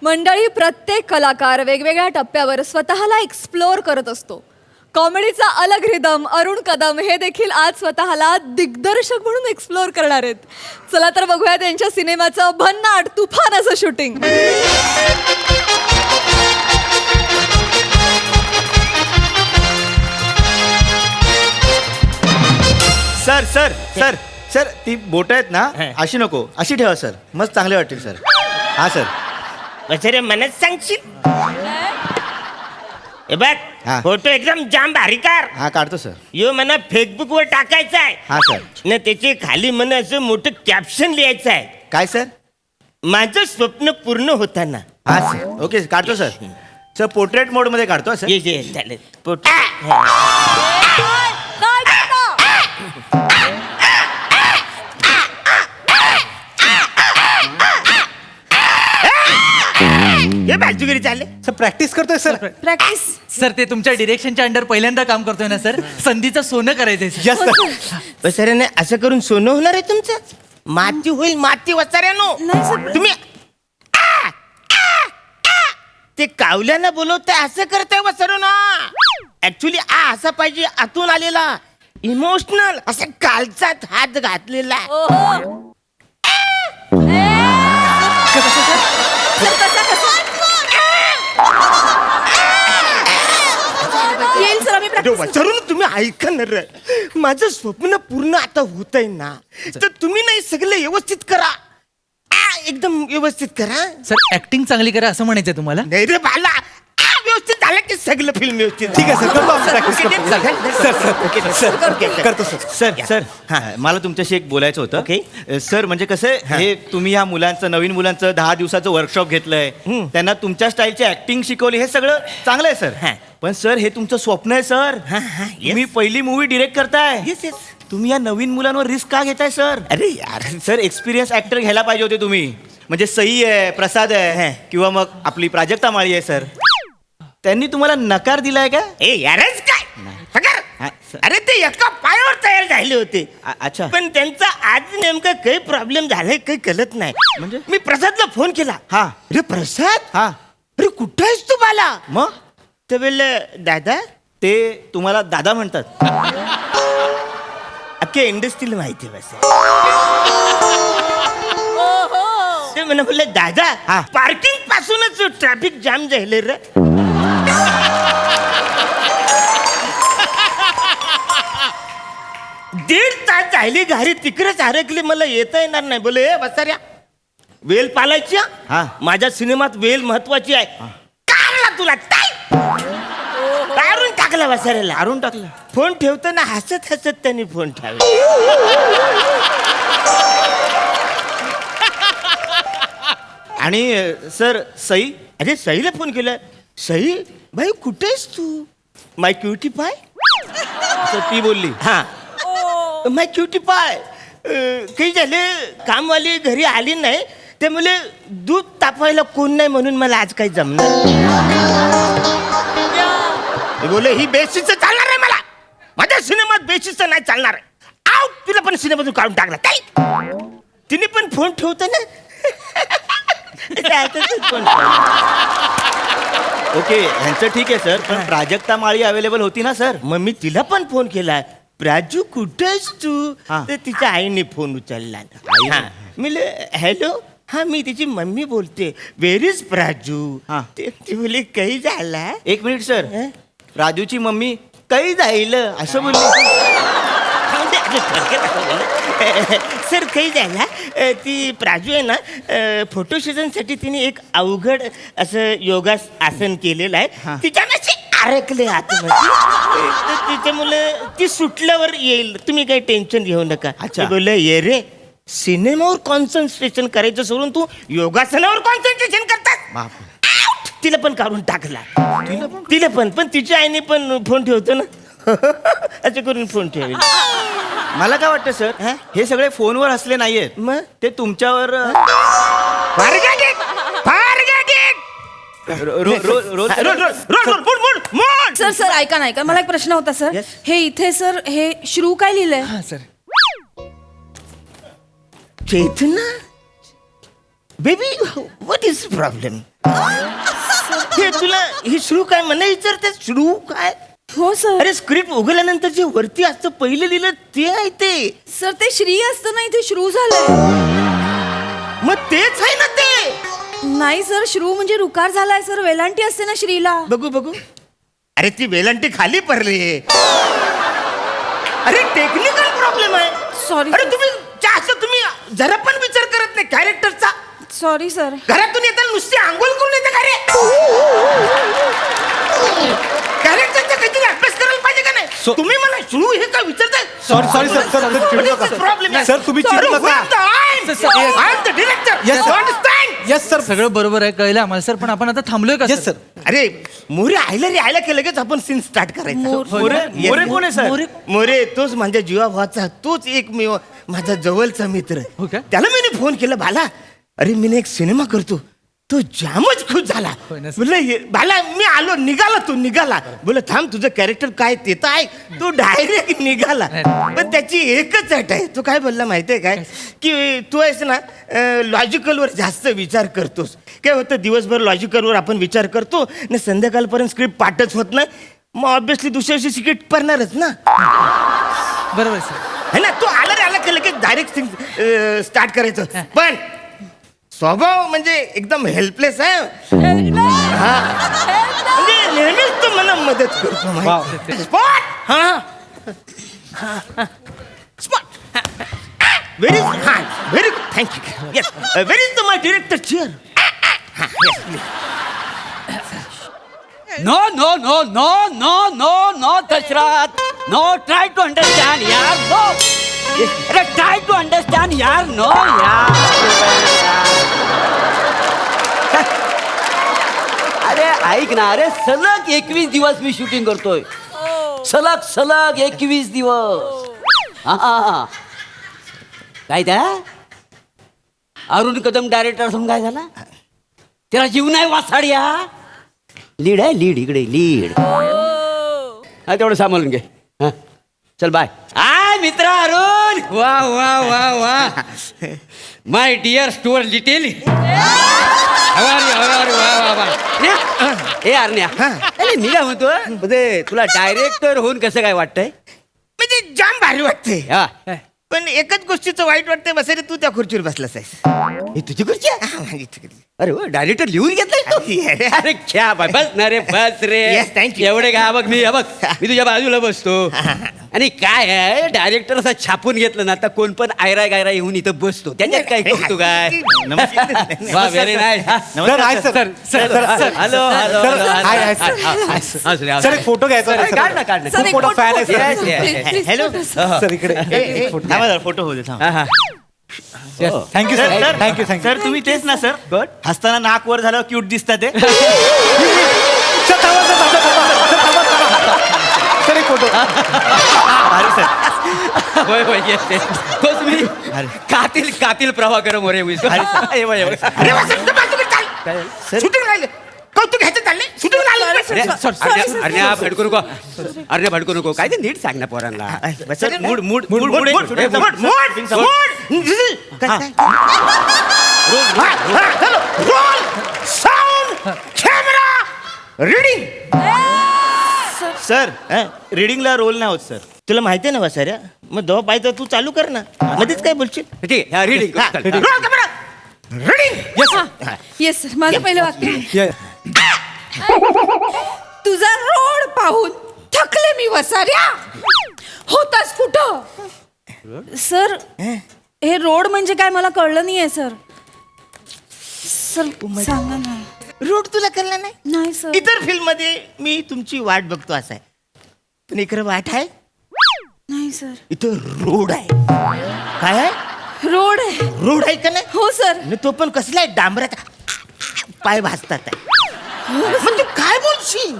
मंडळी, प्रत्येक कलाकार वेगवेगळ्या टप्प्यावर स्वतःला एक्सप्लोर करत असतो. कॉमेडीचा अलग रिदम अरुण कदम हे देखील आज स्वतःला दिग्दर्शक म्हणून एक्सप्लोर करणार आहेत. चला तर बघूया त्यांच्या सिनेमाचं भन्नाट तुफान असं shooting. Sir sir sir sir ती बोट आहेत ना अशी नको, अशी ठेवा सर, मस्त चांगले वाटतील सर. हा सर. वसरे मनच सांगशील हे बघ, हा. फोटो एकदम जाम भारी कार. हा काढतो सर. यो म्हणा फेसबुक वर टाकायचा आहे. हा सर. न त्याचे खाली म्हणा असं मोठं कॅप्शन लिहायचं आहे, काय सर? माझं स्वप्न पूर्ण होताना. हा सर. ओके काढतो सर. सर पोर्ट्रेट मोड मध्ये काढतो सर. ये चालेल. फोटो काय करता? हे बाजूगिरी चालले. सर प्रॅक्टिस करतोय सर. प्रॅक्टिस. सर ते तुमच्या डिरेक्शनच्या अंडर पहिल्यांदा काम करतोय ना सर. संधीचं सोनं करायचंय सर. Yes sir. वसऱ्याने असं करून सोनं होणार आहे तुमचं. माती होईल माती वसऱ्यानो. नाही सर. तुम्ही ते कावल्यानं बोलवताय असं करताय वसऱ्यानो. ऍक्च्युली असा पाहिजे आतून आलेला इमोशनल असं कालचात हात घातलेला. ओहो. सर कसा येईल सर, आम्ही प्रॅक्टिस. वसरून तुम्ही ऐकणार. माझं स्वप्न पूर्ण आता होत आहे ना, तर तुम्ही नाही सगळं व्यवस्थित करा. एकदम व्यवस्थित करा. सर ऍक्टिंग चांगली करा असं म्हणायचंय तुम्हाला. नाही रे बाला, व्यवस्थित झालं की सगळं फिल्म व्यवस्थित. ठीक आहे सर, करतो आम्ही practice करतो. सर करतो सर. सर सर मला तुमच्याशी एक बोलायचं होतं. ओके. सर म्हणजे कसं आहे, हे तुम्ही ह्या मुलांचं नवीन मुलांचं 10 दिवसाचं वर्कशॉप घेतलंय, त्यांना तुमच्या स्टाईलची ऍक्टिंग शिकवली, हे सगळं चांगलं आहे हा. सर. पण सर हे तुमचं स्वप्न आहे सर. तुम्ही पहिली मूवी डिरेक्ट करताय. Yes yes. तुम्ही या नवीन मुलांवर रिस्क का घेताय सर? अरे यार, सर एक्सपिरियन्स ऍक्टर घ्यायला पाहिजे होते तुम्ही. म्हणजे सई आहे, प्रसाद आहे, किंवा मग आपली प्राजक्ता माळी आहे सर. त्यांनी तुम्हाला नकार दिलाय का? ए यारच काय पगार? हा, सर. अरे ते एका पायावर तयार झाले होते. अच्छा. पण त्यांचा आज नेमका काही प्रॉब्लेम झालाय काही कळत नाही. म्हणजे? मी प्रसादला फोन केला. हा. अरे प्रसाद, हा अरे कुठं आहेस तू बाला? मग तर बोललं दादा, ते तुम्हाला दादा म्हणतात. अख्ख्या इंडस्ट्रीला माहिती आहे बस. ते म्हणा बोललं दादा, हा. पार्किंग पासूनच ट्रॅफिक जाम झाले रे. दीड तास झाली गाडी तिकडेच अडकली, मला येता येणार नाही. बोले ए बसाऱ्या, वेल पालायची हा? हा. माझ्या सिनेमात वेल महत्वाची आहे. काढला तुला टाय काढून टाकला बसाऱ्याला. मारून टाकलं. फोन ठेवताना हसत हसत त्यांनी फोन ठेवला. आणि सर सई, अरे सईला फोन केला. सई भाई कुठेस तू? माय क्युटी पाय. सर ती बोलली. हा, माय क्युटी पाय. काही झाले, कामवाली घरी आली नाही, ते मुले दूध तापवायला कोण नाही म्हणून मला आज काही जमणार. मी बोले ही बेशिस्त चालणार आहे. मला माझ्या सिनेमात बेशिस्त नाही चालणार. आउट, तुला पण सिनेमातून काढून टाकला काय? तिने पण फोन ठेवतो ना. फोन ओके, ह्यांचं ठीक आहे सर, पण प्राजक्ता माळी अवेलेबल होती ना सर? मग मी तिला पण फोन केला. प्राजू कुठेस तू? हा. तर तिच्या आईने फोन उचलला. हा. मी हॅलो, हा मी तिची मम्मी बोलते. Where is Praju? हा. ती बोली काही झाला. एक मिनिट सर. हं? राजूची मम्मी काही जाईल असं बोलली. सर काही झाला, ती प्राजू आहे ना, फोटो सेशनसाठी तिने एक अवघड असं योगा आसन केलेलं आहे. हा. तिच्यामध्ये अडकले आतमध्ये. तर तिच्यामुळे ती सुटल्यावर येईल, तुम्ही काही टेन्शन घेऊ नका. अच्छा. बोलले ये रे, सिनेमावर कॉन्सन्ट्रेशन करायचं सोडून तू योगासनावर कॉन्सन्ट्रेशन करतात. बाप. तिला पण काढून टाकला. तिला पण तिच्या आईने पण फोन ठेवतो ना. असं करून फोन ठेवेल. मला काय वाटतं सर, हं? हे सगळे फोनवर हसले नाहीयेत, मग ते तुमच्यावर सर सर ऐका ना, ऐका, मला एक प्रश्न होता सर. Yes. हे इथे सर हे श्रू काय लिहिलंय? हा sir. Chetna baby what is problem? हे तुला हे श्रू काय मला विचारते? श्रू काय? हो सर. अरे स्क्रिप्ट उघडल्यानंतर जे वरती असतं पहिलं लिहिलं ते आहे ते. सर ते श्री असतं ना, इथे श्रू झालंय. मग तेच आहे ना ते. नाही सर, श्रू म्हणजे रुकार झालाय सर. वेलांटी असते ना श्रीला. बघू बघू. अरे ती वेलांटी खाली पडली. अरे टेक्निकल प्रॉब्लेम आहे. सॉरी. अरे तुम्ही तुम्ही जरा पण विचार करत नाही कॅरेक्टरचा. Sorry sir. घरातून येताना नुसती आंघोळ करून येते का रे? कॅरेक्टरचा काहीतरी अभ्यास करायला पाहिजे का नाही? तुम्ही मला श्रू हे का विचारताय? सॉरी सर प्रॉब्लेम सर तुम्ही चिडू नका. येस सर सगळं बरोबर आहे, कळलं आम्हाला सर, पण आपण आता थांबलोय का येस सर. अरे मोरे आयला की लगेच आपण सीन स्टार्ट करायचा. मोरे कोण आहे सर? मोरे तोच माझ्या जीवाभावाचा, तोच एकमेव माझा जवळचा मित्र. हो का? त्याला मी फोन केला, भाला अरे मी एक सिनेमा करतो. तो जामच खुश झाला. होय ना सर? बोलला भाला मी आलो. निघाला. बोला थांब तुझं कॅरेक्टर काय ते तर आहे. तो डायरेक्ट निघाला. पण त्याची एकच अट आहे. तो काय बोलला माहितीये काय की तू आहेस ना लॉजिकलवर जास्त विचार करतोस. काय होतं दिवसभर लॉजिकलवर आपण विचार करतो ना, संध्याकाळपर्यंत स्क्रिप्ट पाठच होत नाही. मग ऑब्विसली दुसऱ्या दिवशी स्क्रिप्ट पडणारच ना. बरोबर आहे सर. है ना. तो आला केलं की डायरेक्ट स्टार्ट करायचं. पण स्वभाव म्हणजे एकदम हेल्पलेस आहे. हा म्हणजे नेहमीच तो मला मदत करतो. Spot spot very very good thank you. Yes very is my director chair. No, Dashrath. No, try to understand, yaar. No. Arey, try to understand, yaar. No, yaar. अरे ऐक ना, अरे सलग 21 दिवस मी शूटिंग करतोय. सलग 21 दिवस. हा काय त्या अरुण कदम डायरेक्टर असून काय झाला? त्याला जीव नाही वासाड्या. लीड आहे, लीड इकडे लीड. हा तेवढं सांभाळून घे. हा चल बाय. आय मित्र अरुण. वा माय डिअर स्टुअर लिटिल. ए अरण्या, अरे मी काय म्हणतो म्हणजे तुला डायरेक्टर होऊन कसं काय वाटतंय? म्हणजे जाम भारी वाटते. हा पण एकच गोष्टीचं वाईट वाटतंय बसायला तू त्या खुर्चीवर बसलास आहेस. ही तुझी खुर्ची आहे? हा, माझी खुर्ची. अरे वा डायरेक्टर लिहून घेतलाय तू? अरे क्या बाय, बस ना रे बस रे. Yes, thank you. एवढे काय बघ मी तुझ्या बाजूला बसतो. आणि काय आहे डायरेक्टर असं छापून घेतलं ना, आता कोण पण आयरा गायरा येऊन इथं बसतो. त्याच्यात काय करतो काय? वा very nice. Sir hi sir. Sir hello sir एक फोटो घ्यायचा होता, काढ ना सर. काढ ना. सर, एक मोठा फोटो. fan आहे, sir. Yes, yes, yes. Please, hello. please, sir. Sir इकडे एक फोटो. थांबा जरा, फोटो होऊ दे. थांबा. हा thank you sir sir. Sir thank you sir तुम्ही तेच ना सर? Good. हसताना नाक वर झालं क्यूट दिसतात ते. सर एक फोटो. अरे सर होय होय येस येस. तोच मी कातील प्रभाकर मोरे. अरे वा, सर, बाजूकडे चाल. शूटिंग राहिले. कौतुक घ्यायचं चाललंय. शूटिंग राहिलं. अरण्या भडकू नको. अरण्या भडकू नको. काय ते नीट सांग ना पोरांना. Sir mood mood mood, mood mood, mood mood, mood, mood, mood. काय? Roll sound camera reading. Sir रिडिंगला रोल नाही होत सर. तुला माहिती आहे ना वासाऱ्या, मग दवा पाहिजे तू चालू कर ना. मध्येच काय बोलशील? ठीक आहे reading. Roll camera reading. Yes sir, माझं पहिलं वाक्य. Yeah. तुझा रोड पाहून थकले मी वसाऱ्या. होतास कुठं? सर हे रोड म्हणजे काय मला कळलं नाहीये सर. सर सांगा ना. रोड तुला कळला नाही? नाही सर. इतर फिल्म मध्ये मी तुमची वाट बघतो असं आहे, पण इकडे वाट आहे. नाही सर. इथं रोड आहे. काय आहे? रोड आहे. रोड आहे का नाही? हो सर. आणि तो पण कसला आहे? डांबराचा. पाय भाजतात आहे. मग तू काय बोलशील?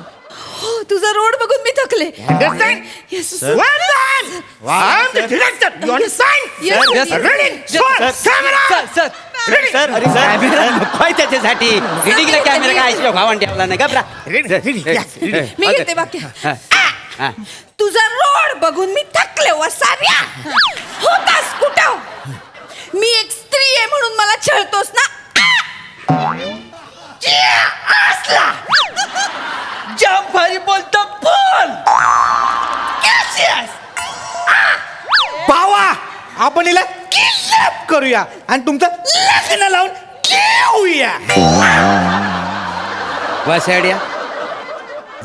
हो तुझा रोड बघून मी थकले. Understand? Yes Well done. I'm the director. You understand? Yes, sir. Yes, sir. Ready? Shot. Camera. Sir Ready? Sir camera नकोय त्याच्यासाठी. रीडिंगला कॅमेरा काय भावान ठेवला नाही का? Ready? Ready? Yes. Ready. मी घेते वाक्य. हा. तुझा रोड बघून मी थकले वसाऱ्या. होतास कुठं? मी एक स्त्री आहे म्हणून मला छळतोस ना. जाम भारी बोलतो बोल. बावा आपण हिला किडनॅप करूया आणि तुमचं लग्न लावून घेऊया. वासाड्या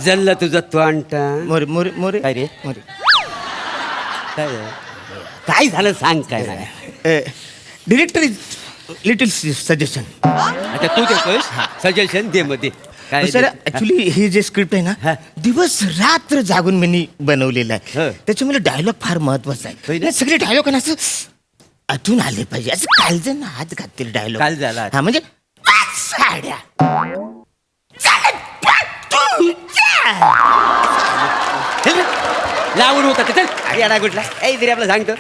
जल्ल तुझं तोंड. मोरे मोरे मोरे काय रे? मोरे काय झालं? काय झालं सांग काय झालं? Director is little suggestion. आता तू देतोयस सजेशन दे मध्ये काय सर दे? ऍक्च्युली हे जे स्क्रिप्ट आहे हा. ना दिवस रात्र जागून मी बनवलेलं हा. आहे त्याच्यामुळे डायलॉग फार महत्वाचा होय आहे ना? हे सगळे डायलॉग ना असं आतून आले पाहिजे असं कालजन हात घातलेले डायलॉग काल झाला. हा म्हणजे साड्या चालत तुमच्या. लावून होता चल येडा कुठला ए तरी आपलं सांगतो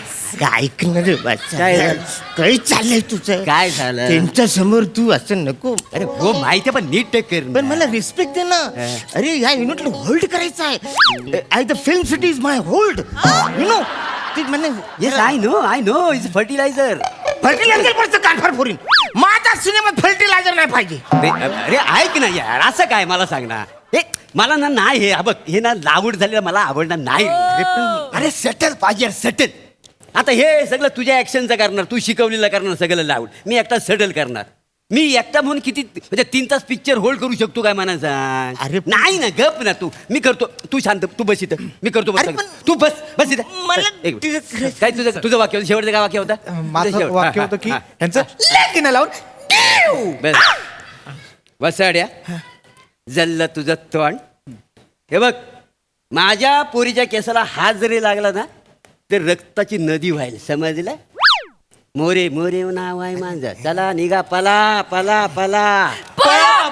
ऐकणार रे बाचा. काय झालं? काही चाललंय तुझं काय झालं? त्यांच्या समोर तू असं नको. अरे हो माहिती आहे, पण नीट कर पण मला रिस्पेक्ट दे ना. अरे या युनिटला होल्ड करायचं आहे. I the film city is my hold you know ते म्हणजे yes I know is fertiliser. Fertiliser पडतं कानफार फोरीन. माझ्या सिनेमात फर्टिलायझर नाही पाहिजे. अरे ऐक ना यार असं काय मला सांग ना. हे मला ना नाही हे बघ हे ना लावूड झालेलं मला आवडणार नाही. अरे सेटल पाहिजे सेटल. आता हे सगळं तुझ्या ऍक्शनचं करणार तू शिकवलेलं करणार सगळं लावूड मी एकटा सेटल करणार. मी एकटा म्हणून किती म्हणजे 3 तास पिक्चर होल्ड करू शकतो काय म्हणा सांग. अरे नाही ना गप ना तू मी करतो तू शांत तू बस इथं मी करतो बस अरे सगळं. पण- तू बस इथं मला एक मिनिट. तुझं- काय तुझं वाक्य होतं शेवटचं काय वाक्य होतं माझं शेवट. वाक्य हा, होतं की हा, यांचं लग्न लावून घेऊ. बस वसाड्या जल्ल तुझं तोंड. हे बघ माझ्या पोरीच्या केसाला हात जरी लागला ना तर रक्ताची नदी व्हायला समजलं. मोरे मोरे नाव आहे माझं चला निघा पला पला पला. पळा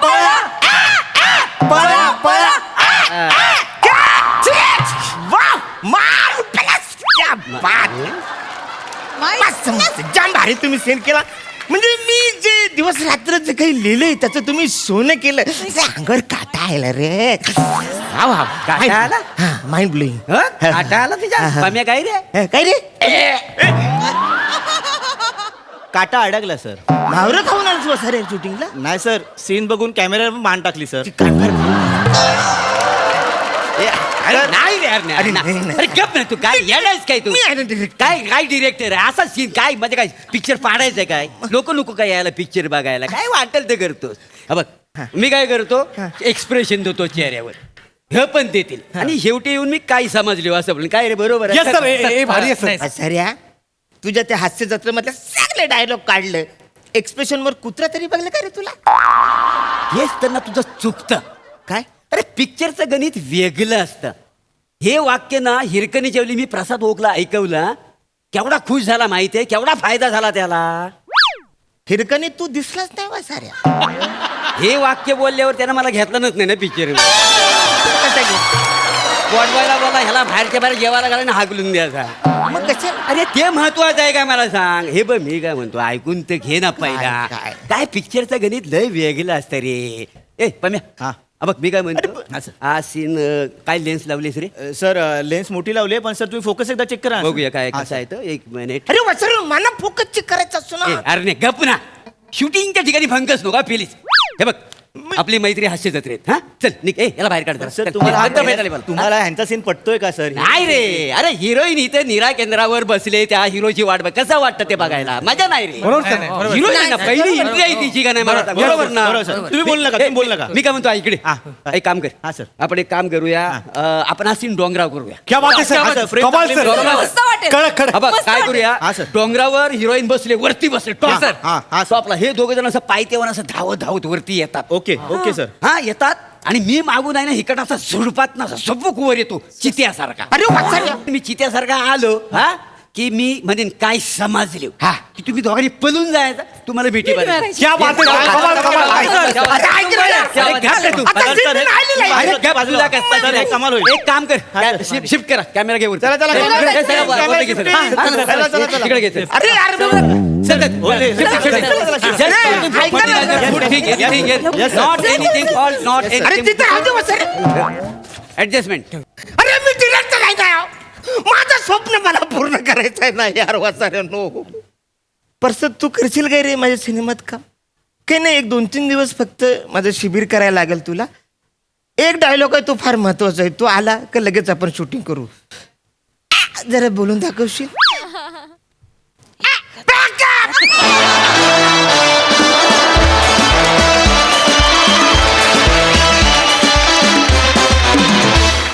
पळा. वाव मार प्लस क्या बात. मस्त मस्त जाम भारी तुम्ही सेंड केला. म्हणजे मी जे दिवस रात्र जे काही लिहिलंय त्याचं तुम्ही सोनं केलं अंगावर काटा आला रे. वा वा काटा आला? Mind blowing. हं? काटा आला तुझ्या पाम्या काय रे. काय रे काटा अडकला सर. भावरं खाऊन आलो तू सर शूटिंगला. नाही सर सीन बघून कॅमेऱ्यावर मान टाकली सर. अरे नाही रे यार, नाही, अरे नाही. नाही, नाही. अरे गप ना तू काय येडायस काय तू मी आहे ना director. काय काय डिरेक्टर आहे असा सीन काय म्हणजे काय पिक्चर पाडायचंय काय लोक काय यायला पिक्चर बघायला काय वाटेल ते करतोस. हा बघ मी काय करतो एक्सप्रेशन देतो चेहऱ्यावर हे पण देतील आणि शेवटी येऊन मी काय समजले असं म्हणून काय रे बरोबर आहे? Yes, sir. हे भारी आहे, sir. नाही, सऱ्या तुझ्या त्या हास्य जत्रेमधल्या सगळे डायलॉग काढलं एक्सप्रेशन वर कुत्रा तरी बघलं का रे तुला. हेच त्यांना तुझं चुकतं. काय अरे पिक्चरचं गणित वेगळं असतं. हे वाक्य ना हिरकणीच्या वेळी मी प्रसाद ओकला ऐकवला केवढा खुश झाला माहितीये केवढा फायदा झाला त्याला. हिरकणी तू दिसलाच नाही वा साऱ्या. हे वाक्य बोलल्यावर त्यानं मला घेतलं नाही ना पिक्चर वाढवायला बोला ह्याला बाहेरच्या बाहेर जेवायला घालायला हाकलून द्यायचा. मग कशा अरे ते महत्वाचं आहे का मला सांग. हे बघ मी काय म्हणतो ऐकून तर घे ना पहिला काय? काय पिक्चरचं गणित लय वेगळं असतं रे. ए पम्या हा. बघ मी काय म्हणतो हा, sir. हा सीन काय लेन्स लावलीस रे. सर लेन्स मोठी लावली आहे पण सर तुम्ही फोकस एकदा चेक करा. बघूया काय हा, कसं sir. आहे तो. एक मिनिट. अरे वसर मला फोकस चेक करायचं असतो ए, ना. अरे नाही गप ना शूटिंगच्या ठिकाणी फंकस नका प्लीज. हे बघ आपली मैत्री हास्य जत्रेत हा चल निघ ए याला बाहेर काढ जरा. सर चल, तुम्हाला बंद भेटायला बोला. तुम्हाला ह्यांचा सीन पटतोय का सर. नाही रे अरे हिरोईन इथे निरा केंद्रावर बसले त्या हिरोची वाट बघ कसं वाटतं ते बघायला मजा नाही रे. बरोबर sir, बरोबर. हिरोईन ना पहिली एंट्री आहे तिची का नाही मला सांग. बरोबर ना बरोबर, sir. तुम्ही बोलू नका, तुम्ही बोलू नका. मी काय म्हणतो इकडे हा. एक काम कर हा, sir. आपण एक काम करूया आपण हा सीन डोंगराव करूया. क्या बात आहे हा, सर sir. Frame कमाल चांगली सर बनवा. मस्त वाटेल. कडक कडक. हा बघ मस्त काय वाटेल. करूया हा, sir. डोंगरावर हिरोईन बसले वरती बसले हा, सर हा, हा, तो आपला हे दोघं जण असं पायथ्यावर असं धावत धावत वरती येतात. Okay okay sir. हा येतात आणि मी मागून आहे ना इकडं असा झुडपात ना सबूक वर येतो चित्यासारखा. अरे वाचाऱ्या मी चित्यासारखा आलो हा की मी म्हणेन काय समजले हा की तुम्ही दोघांनी पळून जायचं तुम्हाला भेटी मारायची. क्या बात आहे sir. कमाल कमाल. आता ऐक ना. आता scene मी राहिलेला आहे. कमाल होईल. एक काम कर शिफ्ट करा कॅमेरा घेऊन चला, चला, camera shift. चला, चला, चला. इकडे घे अरे यार अरे तिथे राहू दे वसऱ्या. ऍडजस्टमेंट. अरे मी डिरेक्टर आहे ना. माझं स्वप्न मला पूर्ण करायचं आहे ना यार वसाऱ्या नो. परसत तू करशील काय रे माझ्या सिनेमात का. काही नाही, 1-2-3 दिवस फक्त माझं शिबिर करायला लागेल तुला. एक डायलॉग आहे तो फार महत्वाचा आहे, तो आला का लगेच आपण शूटिंग करू. जरा बोलून दाखवशील?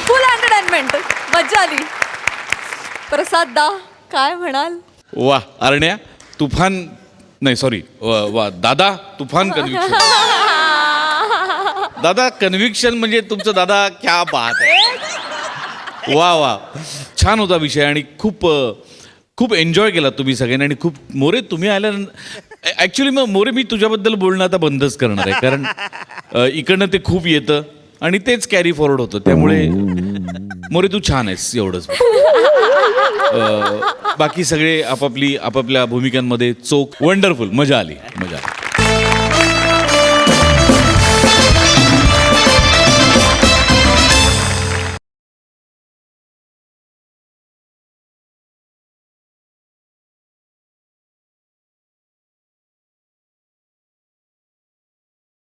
फुल एंटरटेनमेंट, मज्जा आली. प्रसाद दा, काय म्हणाल? वा अरण्या तुफान नाही सॉरी वा दादा तुफान कन्व्हिक्शन. दादा कन्व्हिक्शन म्हणजे तुमचं दादा क्या बात आहे. वा वा छान होता विषय आणि खूप खूप एन्जॉय केला तुम्ही सगळ्यांनी. आणि खूप मोरे तुम्ही आल्यानंतर ॲक्च्युली मग मोरे मी तुझ्याबद्दल बोलणं आता बंदच करणार आहे, कारण इकडनं ते खूप येतं आणि तेच कॅरी फॉरवर्ड होतं. त्यामुळे मोरे तू छान आहेस एवढंच. बाकी सगळे आपापल्या भूमिकांमध्ये चोख वंडरफुल, मजा आली.